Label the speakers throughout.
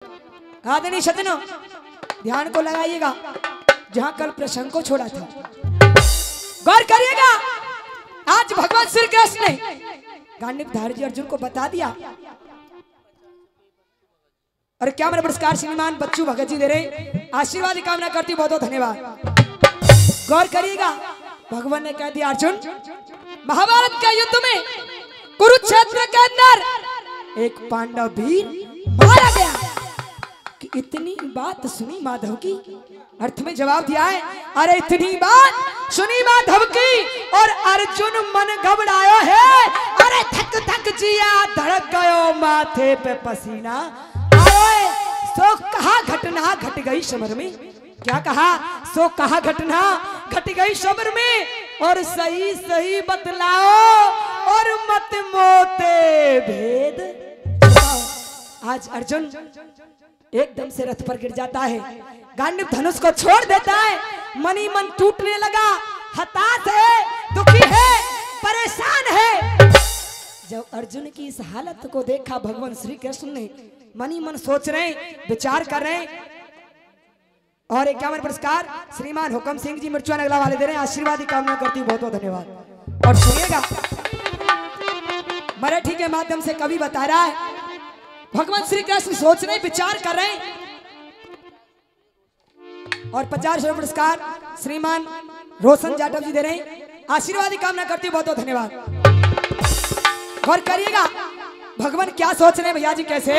Speaker 1: आदरणीय सज्जनों, ध्यान को लगाइएगा जहां कल प्रसंग को छोड़ा था। गौर करिएगा, आज भगवान श्री कृष्ण ने गांडीवधारी अर्जुन को बता दिया। और क्या मेरे पुरस्कार श्रीमान बच्चू भगत जी दे रहे, आशीर्वाद की कामना करती, बहुत बहुत धन्यवाद। गौर करिएगा, भगवान ने कह दिया अर्जुन, महाभारत के युद्ध में कुरुक्षेत्र के अंदर एक पांडव वीर मारा गया। कि इतनी बात सुनी माधव की, अर्थ में जवाब दिया है, अरे इतनी बात सुनी माधव की और अर्जुन मन घबरायो है। अरे थक थक जिया धड़क गयो, माथे पे पसीना आए। सो कहा घटना घट गई समर में, क्या कहा, सो कहा घटना घट गई समर में, और सही सही बतलाओ और मत मोते भेद। आज अर्जुन एकदम से रथ पर गिर जाता है, गांडीव धनुष को छोड़ देता है, मनी मन टूटने लगा, हताश है, दुखी है, परेशान है। जब अर्जुन की इस हालत को देखा भगवान श्री कृष्ण ने मनी मन सोच रहे, विचार कर रहे। और एक क्या पुरस्कार श्रीमान हुकम सिंह जी मिर्चुआ नगला वाले दे रहे हैं, आशीर्वाद की कामना करती हूँ, बहुत बहुत धन्यवाद। और सुनिएगा, मराठी के माध्यम से कवि बता रहा है, भगवान श्री कृष्ण सोच रहे, विचार कर रहे। और 50 रुपये पुरस्कार श्रीमान रोशन जाटव जी दे रहे हैं, आशीर्वाद की कामना करती हूँ, बहुत बहुत धन्यवाद। गौर करिएगा, भगवान क्या सोच रहे हैं भैया जी, कैसे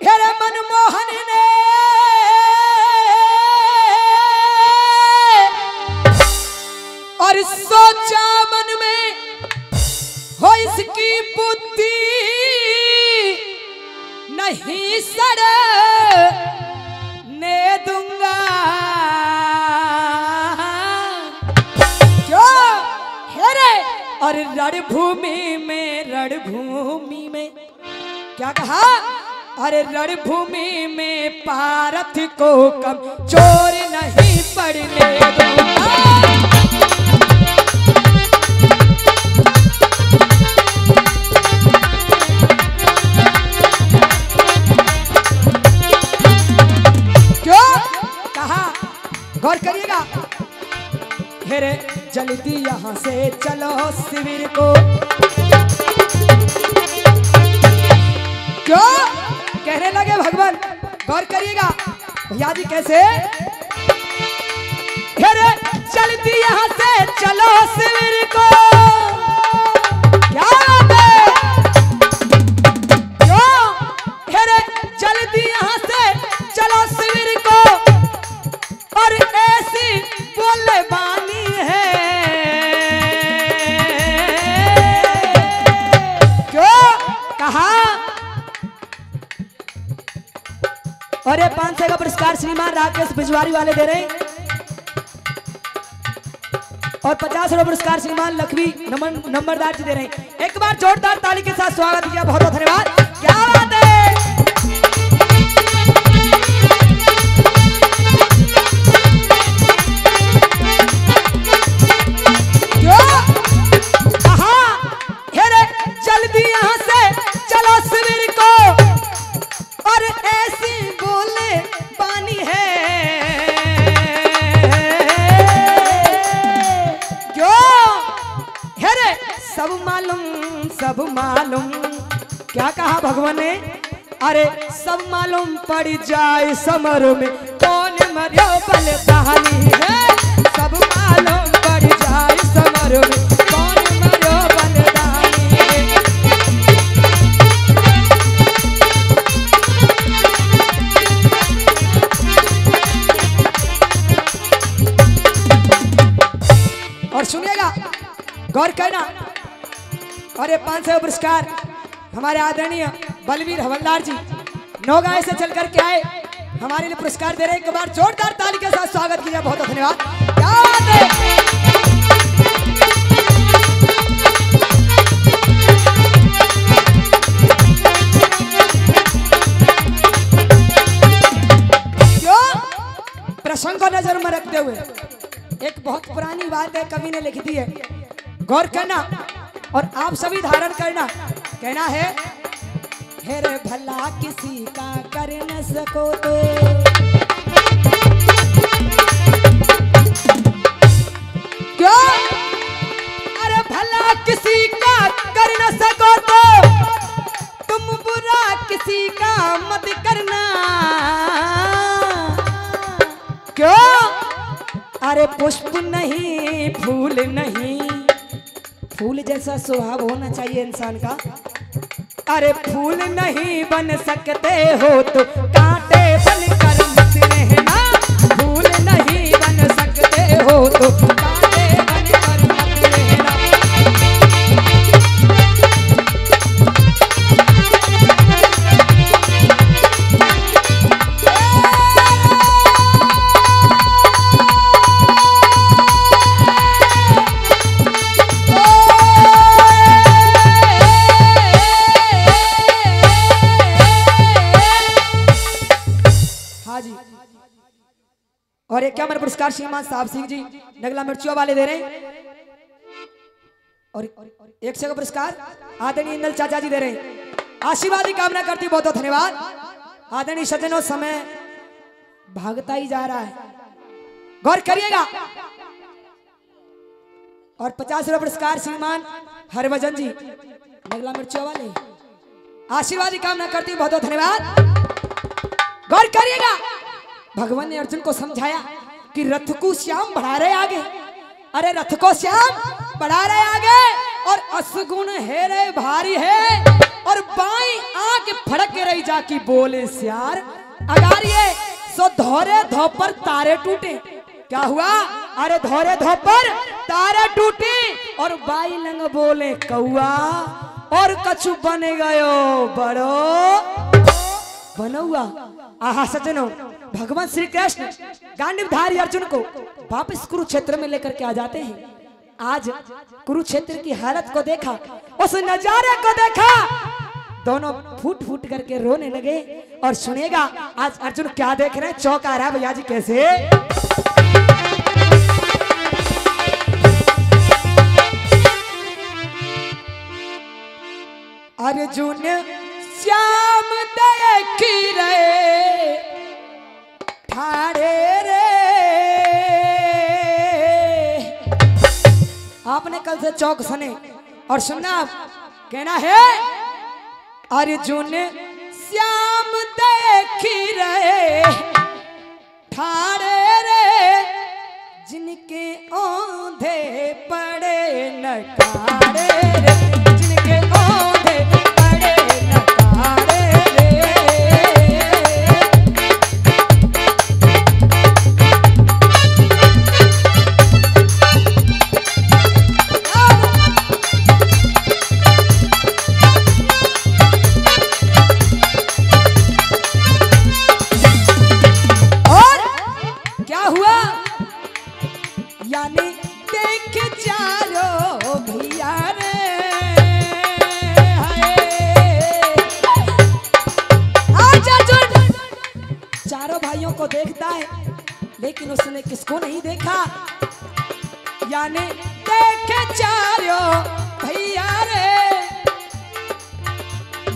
Speaker 1: हेरे मनमोहन ने और सोचा मन में हो इसकी बुद्धि नहीं सड़ने दूंगा। क्यों हेरे और रणभूमि में क्या कहा, अरे रणभूमि में पारथ को कमजोर नहीं पड़ने दूंगा। गौर करिएगा, हेरे जल्दी यहाँ से चलो शिविर को। क्यों कहने लगे भगवान, गौर करिएगा भैया जी कैसे, हेरे जल्दी यहाँ से चलो शिविर को। क्या बात है, क्यों हेरे जल्दी यहाँ से चलो शिविर को, और ऐसी बोले बानी है। क्यों कहा, और ये 500 का पुरस्कार श्रीमान राकेश बिजवारी वाले दे रहे हैं, और 50 रुपये पुरस्कार श्रीमान लक्ष्मी नंबरदार जी दे रहे हैं। एक बार जोरदार ताली के साथ स्वागत किया, बहुत बहुत धन्यवाद। क्या बात है, सब मालूम, क्या कहा भगवान ने, अरे सब मालूम पड़ जाए समर में कौन मरियो बलिदानी है। सब मालूम पड़ जाए समर में कौन मरियो बलिदानी है। और सुनिएगा, गौर करना, और ये 500 पुरस्कार हमारे आदरणीय बलवीर हवलदार जी नौगांव से चल करके आए, हमारे लिए पुरस्कार दे रहे हैं। एक बार जोरदार ताली के साथ स्वागत कीजिए, बहुत बहुत धन्यवाद। क्या बात है, क्यों प्रसंग को नजर में रखते हुए एक बहुत पुरानी बात है, कवि ने लिख दी है, गौर करना और आप सभी धारण करना। कहना है हेरे भला किसी का कर न सको तो क्यों, अरे भला किसी का कर न सको तो तुम बुरा किसी का मत करना। क्यों, अरे पुष्प नहीं फूल नहीं, फूल जैसा स्वभाव होना चाहिए इंसान का। अरे फूल नहीं बन सकते हो तो कांटे बनकर मत रहना, फूल नहीं बन सकते हो तो कांटे बनकर मत रहना। और एक क्या मेरा पुरस्कार श्रीमान साहब सिंह जी नगला मिर्चियों वाले दे रहे हैं। और एक से का पुरस्कार आदरणीय इंदल चाचा जी दे रहे हैं। आशीर्वाद की कामना करती, बहुत बहुत धन्यवाद। आदरणीय सज्जनों, समय भागता ही जा रहा है, गौर करिएगा। और 50 रुपये पुरस्कार श्रीमान हरभजन जी नगला मिर्चियों वाले, आशीर्वाद की कामना करती, बहुत बहुत धन्यवाद। गौर करिएगा, भगवान ने अर्जुन को समझाया कि रथ को श्याम बढ़ा रहे आगे, अरे रथ को श्याम बढ़ा रहे आगे, और असगुण है रे भारी है, और बाई आंख फड़क रही जाकी बोले श्यार अगारिये, सो धोरे धोपर तारे टूटे। क्या हुआ, अरे धोरे धोपर तारे टूटे, और बाई लंग बोले कौआ, और कछु बने गयो बड़ो बनौआ। आहा सज्जनों, भगवान श्री कृष्ण गांडीवधारी अर्जुन को वापस कुरुक्षेत्र में लेकर के आ जाते हैं। आज कुरुक्षेत्र की हालत को देखा, उस नजारे को देखा, दोनों फूट फूट करके रोने लगे। और सुनेगा आज अर्जुन क्या देख रहे हैं, चौंका रहा है भैया जी कैसे। अर्जुन श्याम देखी रे ठाड़े रे, आपने कल से चौक सुने और सुनना, कहना है अर्जुन श्याम देखी रे ठाड़े रे, जिनके औंधे पड़े नकारे रे, जिनके औंधे पड़े नकारे रे। को देखता है लेकिन उसने किसको नहीं देखा, यानी देखे चारों भैया रे,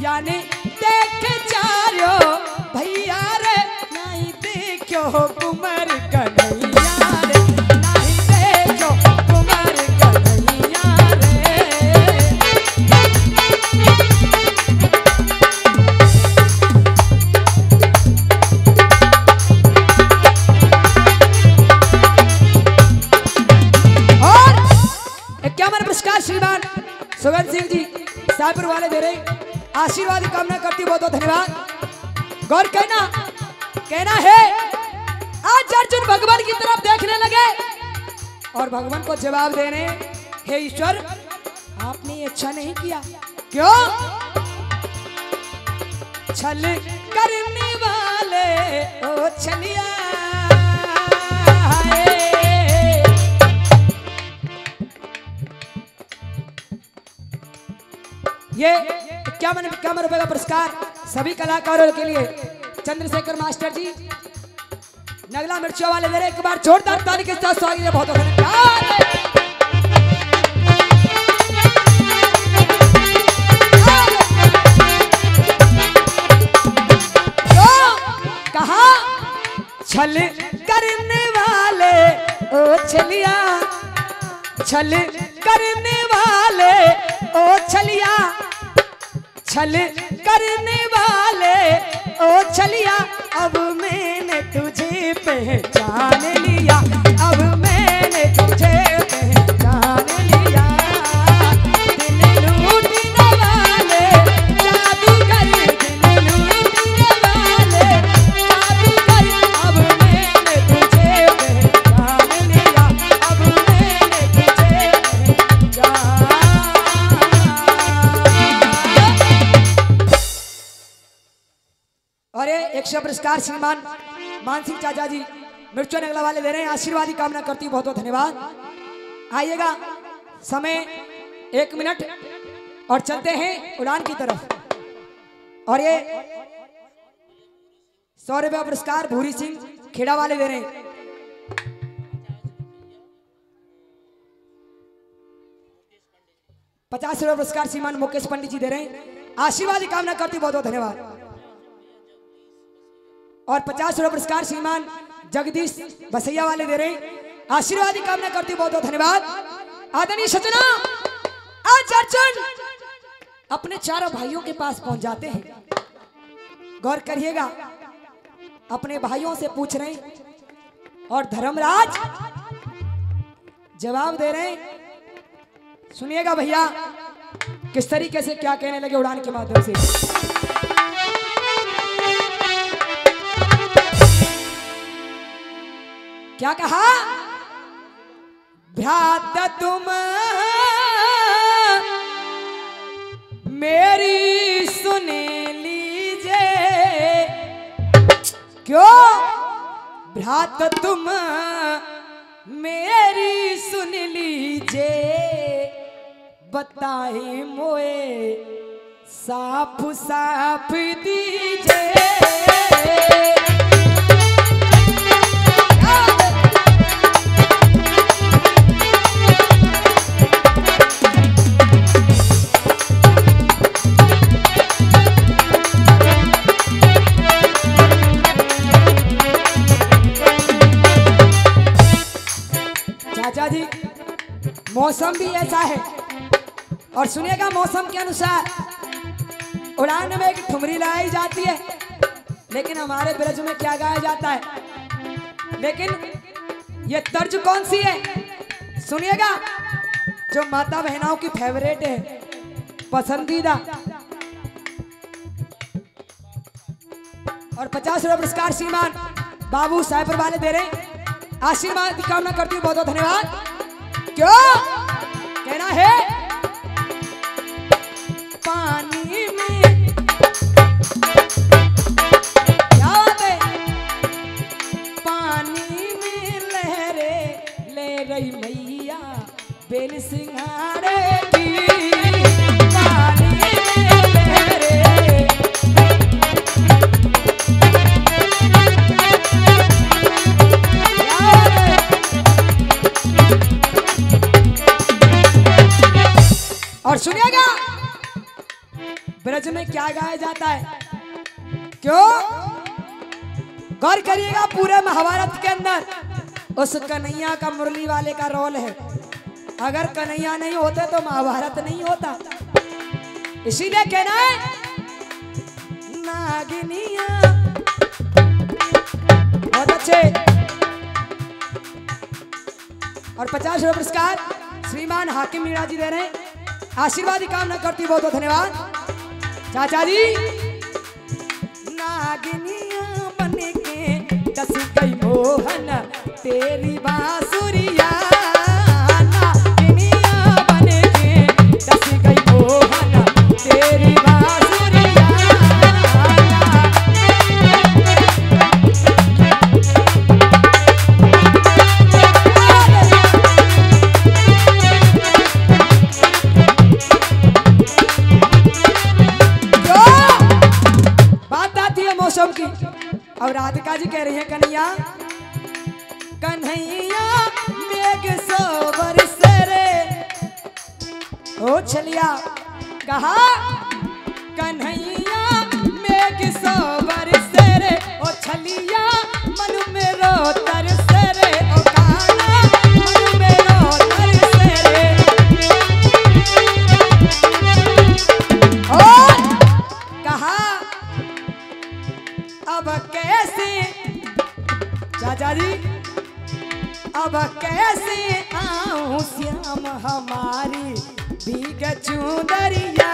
Speaker 1: यानी देखे चारों भैया रे, नहीं देखो कुमार कन्हैया रे, नहीं देखो कुमार कन्हैया रे। पुरस्कार श्रीमान सुगंध सिंह जी साहपुर वाले दे रहे, आशीर्वाद की कामना करती, बहुत बहुत धन्यवाद। गौर कहना है आज अर्जुन भगवान की तरफ देखने लगे और भगवान को जवाब देने, हे ईश्वर आपने ये अच्छा नहीं किया। क्यों? छल करने वाले ओ छलिया, ये 51 रुपए का पुरस्कार सभी कलाकारों के लिए चंद्रशेखर मास्टर जी नगला मिर्चियों वाले दे रहे, एक बार जोरदार ताली के साथ स्वागत है, बहुत धन्यवाद। छलिया छल करने वाले, ओ छलिया छल करने वाले, ओ छलिया अब मैंने तुझे पहचान लिया, अब मैंने तुझे पहचान लिया। दिल लूटने वाले जादूगर, दिल लूटने वाले जादूगर, अब मैंने तुझे पहचान लिया, अब मैंने तुझे पहचान। और एक पुरस्कार श्रीमान मानसिंह चाचा जी मिर्चो नगला वाले दे रहे हैं, आशीर्वाद की कामना करती हूँ, बहुत बहुत धन्यवाद। आइएगा, समय 1 मिनट और चलते हैं उड़ान की तरफ। और ये 100 रुपया पुरस्कार भूरी सिंह खेड़ा वाले दे रहे हैं। ₹50 पुरस्कार श्रीमान मुकेश पंडित जी दे रहे हैं, आशीर्वाद की कामना करती हूँ, बहुत बहुत धन्यवाद। और ₹50 पुरस्कार श्रीमान जगदीश बसैया वाले दे रहे हैं, आशीर्वाद की कामना करती हूँ, बहुत बहुत धन्यवाद। आदरणीय सजना आज अर्जुन अपने चारों भाइयों के पास पहुंच जाते हैं। गौर करिएगा, अपने भाइयों से पूछ रहे हैं और धर्मराज जवाब दे रहे हैं। सुनिएगा भैया किस तरीके से क्या कहने लगे उड़ान के माध्यम से। क्या कहा? भ्राता तुम मेरी सुन लीजिए, क्यों भ्राता तुम मेरी सुन लीजिए, बताए मोए साफ साफ दीजिए। चाचा जी मौसम भी ऐसा है, और सुनिएगा मौसम के अनुसार उड़ान में एक ठुमरी लगाई जाती है, लेकिन हमारे ब्रज में क्या गाया जाता है? लेकिन ये तर्ज कौन सी है सुनिएगा, जो माता बहनाओं की फेवरेट है, पसंदीदा। और ₹50 पुरस्कार श्रीमान बाबू साहिब वाले दे रहे हैं, आशीर्वाद की कामना करती हूँ, बहुत बहुत धन्यवाद। क्यों कहना है? पानी में क्या बात है? पानी में लहरे ले रही मैया बेल सिंगारे की, पानी में लहरे। और सुनिएगा ब्रज में क्या गाया जाता है, क्यों गौर करिएगा, पूरे महाभारत के अंदर उस कन्हैया का मुरली वाले का रोल है। अगर कन्हैया नहीं होते तो महाभारत नहीं होता। इसीलिए कहना है नागिनिया। बहुत अच्छे। और ₹50 पुरस्कार श्रीमान हाकिम मीणा जी दे रहे हैं, आशीर्वाद की कामना करती बहुत बहुत धन्यवाद। चाचा जी नागिनिया बन के दस गई मोहन तेरी बांसुरिया, नागिनिया बन के दस गई मोहन तेरी बांसुरिया। मौसम की। और राधिका जी कह रही है कन्हैया कन्हैया मेघ सो बरसे रे, ओ छलिया कहा कन्हैया मेघ सो बरसे रे, ओ छलिया मन में रो तरसे रे, ओ काना चाचा जी अब कैसे आऊं श्याम हमारी भीग चुंदरिया,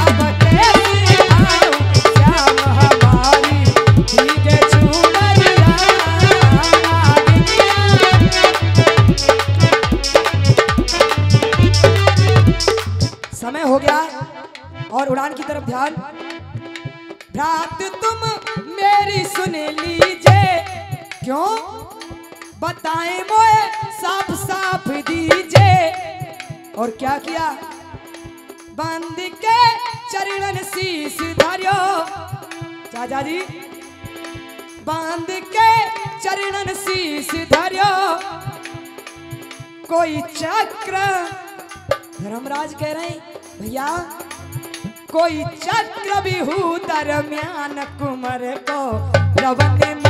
Speaker 1: अब कैसे आऊं श्याम हमारी भीग चुंदरिया। समय हो गया और उड़ान की तरफ ध्यान। रात तुम मेरी सुन लीजिए, क्यों बताएं मोए साफ साफ दीजिए। और क्या किया, बंद के चरणन शीश धरियो, चाचा जी बंद के चरणन शीश धरियो। कोई चक्र, धर्मराज कह रहे हैं भैया कोई चक्र भी हूँ दरम्यान कुमर को रवन